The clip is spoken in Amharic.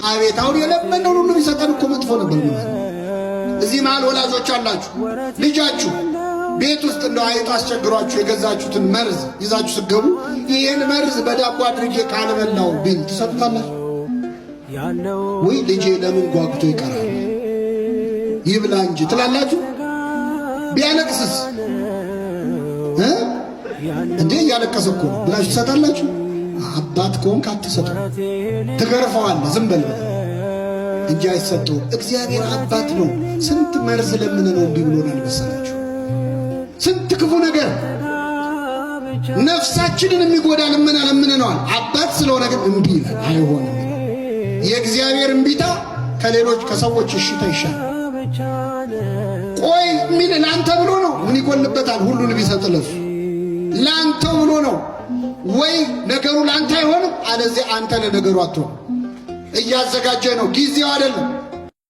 አቤት አሁን የለመነውን ሁሉ ቢሰጠን እኮ መጥፎ ነበር ማለት። እዚህ መሃል ወላጆች አላችሁ ልጃችሁ ቤት ውስጥ እንደው አይጥ አስቸግሯችሁ የገዛችሁትን መርዝ ይዛችሁ ስትገቡ ይሄን መርዝ በዳቦ አድርጌ ካልበላው ቢል ትሰጡታላችሁ ወይ? ልጄ ለምን ጓጉቶ ይቀራል ይብላ እንጂ ትላላችሁ? ቢያለቅስስ እንዴ እያለቀሰ እኮ ብላችሁ ትሰጣላችሁ? አባት ከሆንክ አትሰጠው፣ ትገርፈዋለህ ዝም በል እንጂ አይሰጠውም። እግዚአብሔር አባት ነው። ስንት መርዝ ለምነነው እምቢ ብሎናል መሰላችሁ? ስንት ክፉ ነገር ነፍሳችንን የሚጎዳ ለምነነዋል። አባት ስለሆነ ግን እምቢ ይላል፣ አይሆንም። የእግዚአብሔር እምቢታ ከሌሎች ከሰዎች እሽታ ይሻላል። ቆይ ምን ላንተ ብሎ ነው? ምን ይጎልበታል? ሁሉን ቢሰጥ ለሱ ላንተው ብሎ ነው ወይ? ነገሩ ላንተ አይሆንም፣ አለዚህ አንተ ለነገሩ አትሆን። እያዘጋጀ ነው፣ ጊዜው አይደለም።